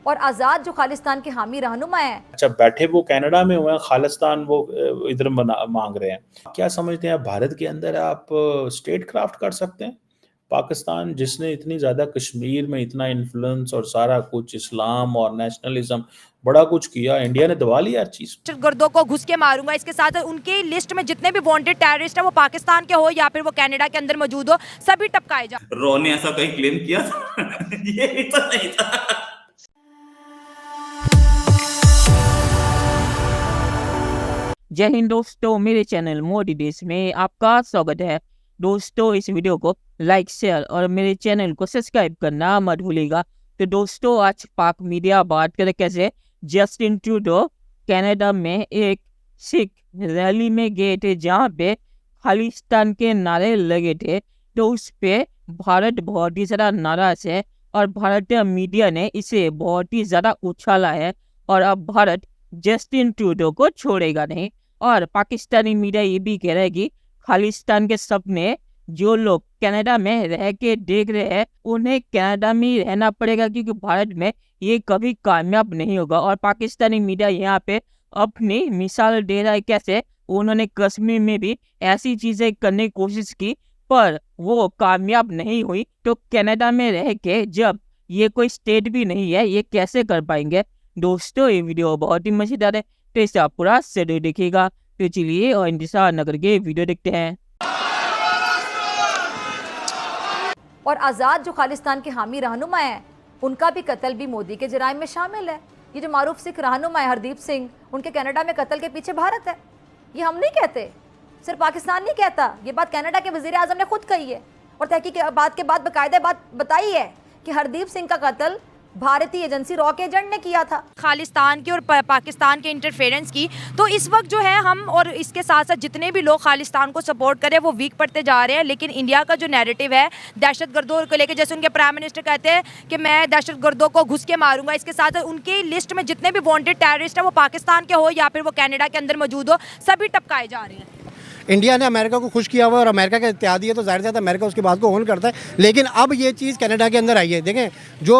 और आज़ाद जो खालिस्तान के हामी रहनुमा हैं। अच्छा, बैठे वो कनाडा में हुए हैं, खालिस्तान वो इधर मांग रहे हैं। क्या समझते हैं, भारत के अंदर आप स्टेट क्राफ्ट कर सकते हैं? पाकिस्तान जिसने इतनी ज़्यादा कश्मीर में इतना इन्फ्लुएंस और सारा कुछ इस्लाम और नेशनलिज्म बड़ा कुछ किया, इंडिया ने दबा लिया हर चीज़। गर्दों को घुस के मारूंगा। इसके साथ उनकी लिस्ट में जितने भी वांटेड टेररिस्ट है, वो पाकिस्तान के हो या फिर वो कनाडा के अंदर मौजूद हो, सभी टपकाए जा। रॉ ने ऐसा कहीं क्लेम किया था? ये तो नहीं था। जय हिंद दोस्तों, मेरे चैनल मोदी देश में आपका स्वागत है। दोस्तों, इस वीडियो को लाइक शेयर और मेरे चैनल को सब्सक्राइब करना मत भूलिएगा। तो दोस्तों, आज पाक मीडिया बात करे कैसे जस्टिन ट्रूडो कनाडा में एक सिख रैली में गए थे, जहाँ पे खालिस्तान के नारे लगे थे। तो उस पे भारत बहुत ही ज़्यादा नाराज है और भारतीय मीडिया ने इसे बहुत ही ज़्यादा उछाला है और अब भारत जस्टिन ट्रूडो को छोड़ेगा नहीं। और पाकिस्तानी मीडिया ये भी कह रहा है कि खालिस्तान के सपने जो लोग कनाडा में रह के देख रहे हैं, उन्हें कनाडा में ही रहना पड़ेगा, क्योंकि भारत में ये कभी कामयाब नहीं होगा। और पाकिस्तानी मीडिया यहाँ पे अपनी मिसाल दे रहा है कैसे उन्होंने कश्मीर में भी ऐसी चीजें करने की कोशिश की, पर वो कामयाब नहीं हुई। तो कनाडा में रह के जब ये कोई स्टेट भी नहीं है, ये कैसे कर पाएंगे? दोस्तों, ये वीडियो बहुत ही मजेदार है, तो इसे आप पूरा शेड्यूल देखिएगा। तो चलिए और इंतजार न करके वीडियो देखते हैं। और आज़ाद जो खालिस्तान के हामी रहनुमा हैं, उनका भी कत्ल भी मोदी के जराइम में शामिल है। ये जो मारूफ सिख रहनुमा है हरदीप सिंह, उनके कनाडा में कत्ल के पीछे भारत है। ये हम नहीं कहते, सिर्फ पाकिस्तान नहीं कहता, ये बात कनाडा के वजीर आजम ने खुद कही है और तहकीक के बाद बाकायदा बात बताई है कि हरदीप सिंह का कत्ल भारतीय एजेंसी रॉ के एजेंट ने किया था। खालिस्तान की और पाकिस्तान के इंटरफेरेंस की। तो इस वक्त जो है हम और इसके साथ साथ जितने भी लोग खालिस्तान को सपोर्ट करें वो वीक पड़ते जा रहे हैं। लेकिन इंडिया का जो नैरेटिव है दहशतगर्दों को लेकर, जैसे उनके प्राइम मिनिस्टर कहते हैं कि मैं दहशतगर्दों को घुस के मारूंगा। इसके साथ उनकी लिस्ट में जितने भी वांटेड टेररिस्ट है, वो पाकिस्तान के हो या फिर वो कनाडा के अंदर मौजूद हो, सभी टपकाए जा रहे हैं। इंडिया ने अमेरिका को खुश किया हुआ है और अमेरिका का इत्यादी है, तो जाहिर सी बात है अमेरिका उसकी बात को ओन करता है। लेकिन अब ये चीज़ कनाडा के अंदर आई है। देखें, जो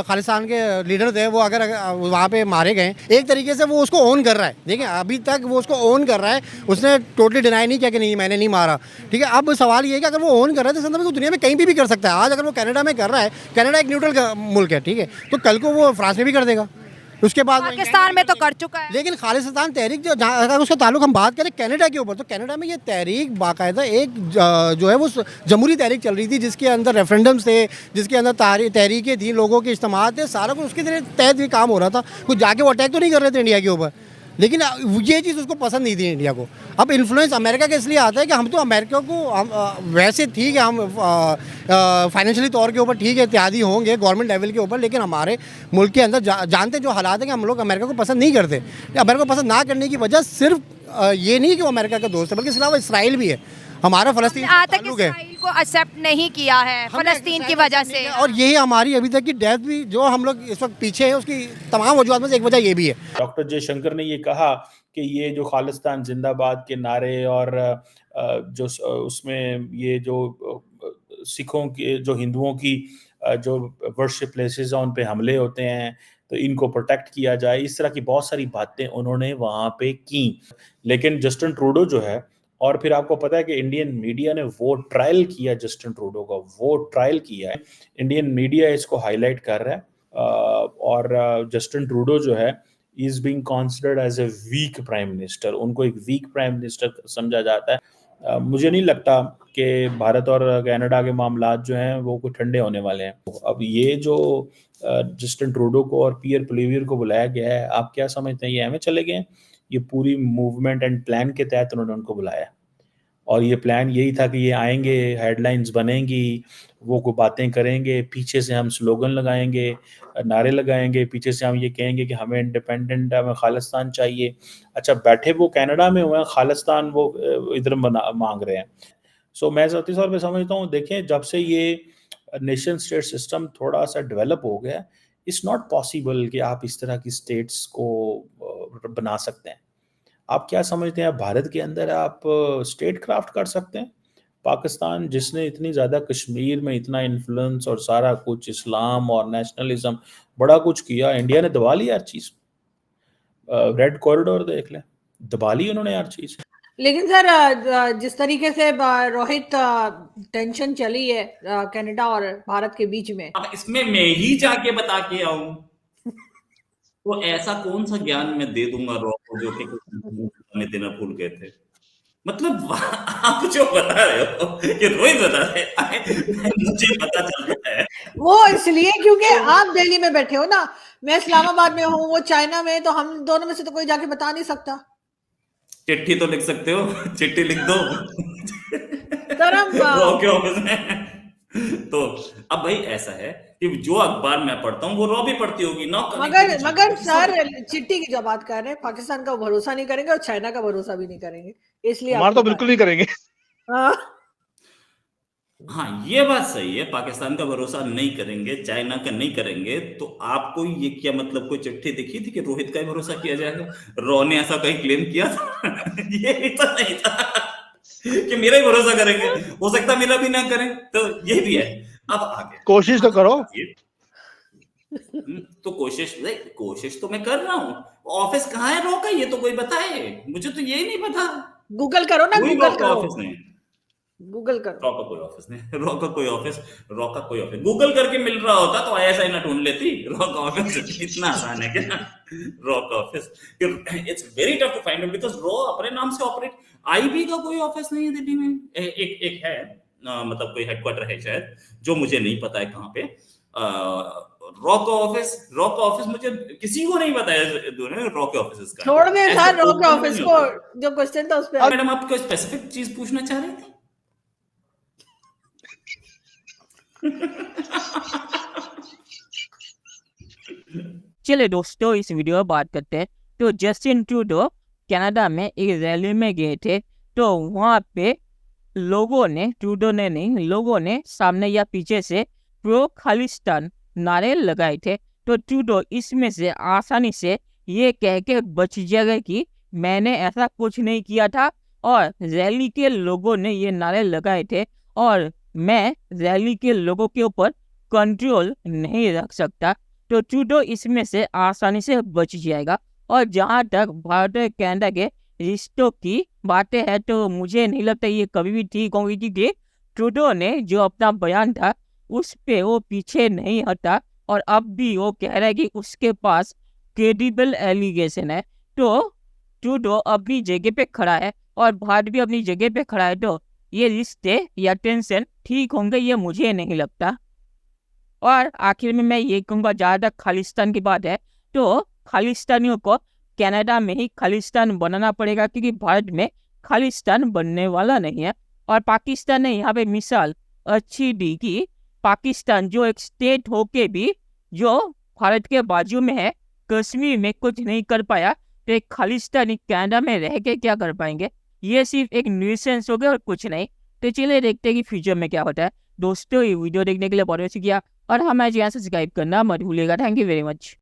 खालिस्तान के लीडर थे वो अगर वहाँ पे मारे गए, एक तरीके से वो उसको ओन कर रहा है। देखें, अभी तक वो उसको ओन कर रहा है, उसने टोटली डिनाई नहीं किया कि नहीं मैंने नहीं मारा। ठीक है, अब सवाल ये है कि अगर वो ओन कर रहा है तो समझ में दुनिया में कहीं भी कर सकता है। आज अगर वो कनाडा में कर रहा है, कनाडा एक न्यूट्रल मुल्क है, ठीक है, तो कल को वो फ्रांस में भी कर देगा, उसके बाद पाकिस्तान में तो कर चुका है। लेकिन खालिस्तान तहरीक जो अगर उसका ताल्लुक हम बात करें कनाडा के ऊपर, तो कनाडा में ये तहरीक बाकायदा एक जो है वो जमहूरी तहरीक चल रही थी, जिसके अंदर रेफरेंडम्स थे, जिसके अंदर तहरीकें थी, लोगों के इज्तिमा थे, सारा कुछ उसके तहत भी काम हो रहा था। कुछ जाके वो अटैक तो नहीं कर रहे थे इंडिया के ऊपर, लेकिन ये चीज़ उसको पसंद नहीं थी इंडिया को। अब इन्फ्लुएंस अमेरिका का इसलिए आता है कि हम तो अमेरिका को वैसे ठीक है, हम फाइनेंशियली तौर के ऊपर ठीक है इत्यादि होंगे गवर्नमेंट लेवल के ऊपर, लेकिन हमारे मुल्क के अंदर जानते जो हालात है कि हम लोग अमेरिका को पसंद नहीं करते। अमेरिका को पसंद ना करने की वजह सिर्फ ये नहीं कि वो अमेरिका का दोस्त है, बल्कि इसके अलावा इसराइल भी है, हमारा फ़लस्तीन आज तक इसराइल को एक्सेप्ट नहीं किया है फ़लस्तीन की वजह से। और यही हमारी अभी तक की डेथ भी जो हम लोग इस वक्त पीछे हैं, उसकी तमाम वजूहत में से एक वजह ये भी है। डॉक्टर जयशंकर ने ये कहा कि ये जो खालिस्तान जिंदाबाद के नारे और जो उसमें ये जो सिखों के, जो हिंदुओं की जो वर्शिप प्लेसेस हैं उन पे हमले होते हैं, तो इनको प्रोटेक्ट किया जाए, इस तरह की बहुत सारी बातें उन्होंने वहाँ पे की। लेकिन जस्टिन ट्रूडो जो है, और फिर आपको पता है कि इंडियन मीडिया ने वो ट्रायल किया, जस्टिन ट्रूडो का वो ट्रायल किया है, इंडियन मीडिया इसको हाईलाइट कर रहा है। और जस्टिन ट्रूडो जो है is being considered as a weak prime minister, उनको एक वीक प्राइम मिनिस्टर समझा जाता है। मुझे नहीं लगता कि भारत और कनाडा के मामलात जो हैं वो कुछ ठंडे होने वाले हैं। अब ये जो जस्टिन ट्रूडो को और पियर पोलिवियर को बुलाया गया है, आप क्या समझते हैं, ये हमें चले गए हैं? ये पूरी मूवमेंट एंड प्लान के तहत उन्होंने उनको बुलाया, और ये प्लान यही था कि ये आएंगे, हेडलाइंस बनेंगी, वो को बातें करेंगे, पीछे से हम स्लोगन लगाएंगे, नारे लगाएंगे, पीछे से हम ये कहेंगे कि हमें इंडिपेंडेंट, हमें खालिस्तान चाहिए। अच्छा, बैठे वो कनाडा में हुए हैं, खालिस्तान वो इधर मांग रहे हैं। सो मैं ज़ाती तौर पे समझता हूँ, देखें, जब से ये नेशन स्टेट सिस्टम थोड़ा सा डेवलप हो गया, इट्स नॉट पॉसिबल कि आप इस तरह की स्टेट्स को बना सकते हैं। आप क्या समझते हैं, भारत के अंदर आप स्टेट क्राफ्ट कर सकते हैं? पाकिस्तान जिसने इतनी ज़्यादा कश्मीर में इतना इन्फ्लुएंस और सारा कुछ इस्लाम और नेशनलिज्म बड़ा कुछ किया, इंडिया ने दबा लिया हर चीज़। रेड कॉरिडोर देख लें, दबा ली उन्होंने हर चीज़। लेकिन सर जिस तरीके से रोहित टेंशन चली है कनाडा और भारत के बीच में, अब इसमें मैं ही जाके बता के आऊं तो ऐसा कौन सा ज्ञान मैं दे दूंगा रॉ को जो कि में देना भूल गए थे। मतलब आप जो बता रहे हो कि रोहित बता रहे हैं, मुझे पता चल रहा है वो इसलिए क्योंकि आप दिल्ली में बैठे हो ना, मैं इस्लामाबाद में हूँ, वो चाइना में, तो हम दोनों में से तो कोई जाके बता नहीं सकता। चिट्ठी तो लिख सकते हो, चिट्ठी लिख दो सर हम रॉ के ऑफिस में। तो अब भाई ऐसा है कि जो अखबार मैं पढ़ता हूँ वो रॉ भी पढ़ती होगी ना। मगर सर चिट्ठी की जो बात कर रहे हैं, पाकिस्तान का भरोसा नहीं करेंगे और चाइना का भरोसा भी नहीं करेंगे, इसलिए हमारा तो बिल्कुल नहीं करेंगे। हाँ ये बात सही है, पाकिस्तान का भरोसा नहीं करेंगे, चाइना का नहीं करेंगे। तो आपको ये क्या मतलब कोई चिट्ठी दिखी थी कि रोहित का ही भरोसा किया जाएगा? रॉ ने ऐसा कहीं क्लेम किया था? ये तो नहीं था कि मेरा ही भरोसा करेंगे, हो सकता मेरा भी ना करें, तो ये भी है। अब आगे कोशिश तो करो। तो कोशिश तो मैं कर रहा हूँ। ऑफिस कहाँ है रॉ का, ये तो कोई बताए, मुझे तो यही नहीं पता। गूगल करो ना, गूगल करो, ऑफिस नहीं, गूगल करो। रॉ का कोई ऑफिस नहीं, रॉ का कोई ऑफिस गूगल करके मिल रहा होता तो ऐसा ही ना ढूंढ लेती। रॉ का ऑफिस इतना आसान है क्या? रॉ का office it's very tough to find out because रॉ अपने नाम से ऑपरेट। आईबी का कोई ऑफिस नहीं है दिल्ली में। एक है मतलब कोई हेडक्वार्टर है शायद, जो मुझे नहीं पता है कहाँ पे। रॉ का ऑफिस मुझे किसी को नहीं पता है रॉ के ऑफिस का। छोड़ दे सर रॉ के ऑफिस को, जो क्वेश्चन था उस पे। मैडम आप कोई स्पेसिफिक चीज पूछना चाह रहे थे? चलिए दोस्तों इस वीडियो में बात करते हैं। तो जस्टिन ट्रूडो कनाडा में एक रैली में गए थे, तो वहाँ पे लोगों ने सामने या पीछे से प्रो खालिस्तान नारे लगाए थे। तो ट्रूडो इसमें से आसानी से ये कह के बच जाएगा कि मैंने ऐसा कुछ नहीं किया था और रैली के लोगों ने ये नारे लगाए थे और मैं रैली के लोगों के ऊपर कंट्रोल नहीं रख सकता। तो ट्रूडो इसमें से आसानी से बच जाएगा। और जहाँ तक भारत और कनाडा के रिश्तों की बातें हैं, तो मुझे नहीं लगता ये कभी भी ठीक होंगी, क्योंकि ट्रूडो ने जो अपना बयान था उस पे वो पीछे नहीं हटा और अब भी वो कह रहा है कि उसके पास क्रेडिबल एलिगेशन है। तो ट्रूडो अपनी जगह पे खड़ा है और भारत भी अपनी जगह पे खड़ा है, तो ये रिश्ते या टेंशन ठीक होंगे ये मुझे नहीं लगता। और आखिर में मैं ये कहूँगा, जहाँ तक खालिस्तान की बात है तो खालिस्तानियों को कनाडा में ही खालिस्तान बनाना पड़ेगा, क्योंकि भारत में खालिस्तान बनने वाला नहीं है। और पाकिस्तान ने यहाँ पे मिसाल अच्छी दी कि पाकिस्तान जो एक स्टेट होके भी जो भारत के बाजू में है, कश्मीर में कुछ नहीं कर पाया, तो एक खालिस्तानी कनाडा में रह के क्या कर पाएंगे? ये सिर्फ एक न्यूसेंस हो गया और कुछ नहीं। तो चलिए देखते हैं कि फ्यूचर में क्या होता है। दोस्तों ये वीडियो देखने के लिए बहुत शुक्रिया और हमारे चैनल सब्सक्राइब करना मत भूलिएगा। Thank you very much.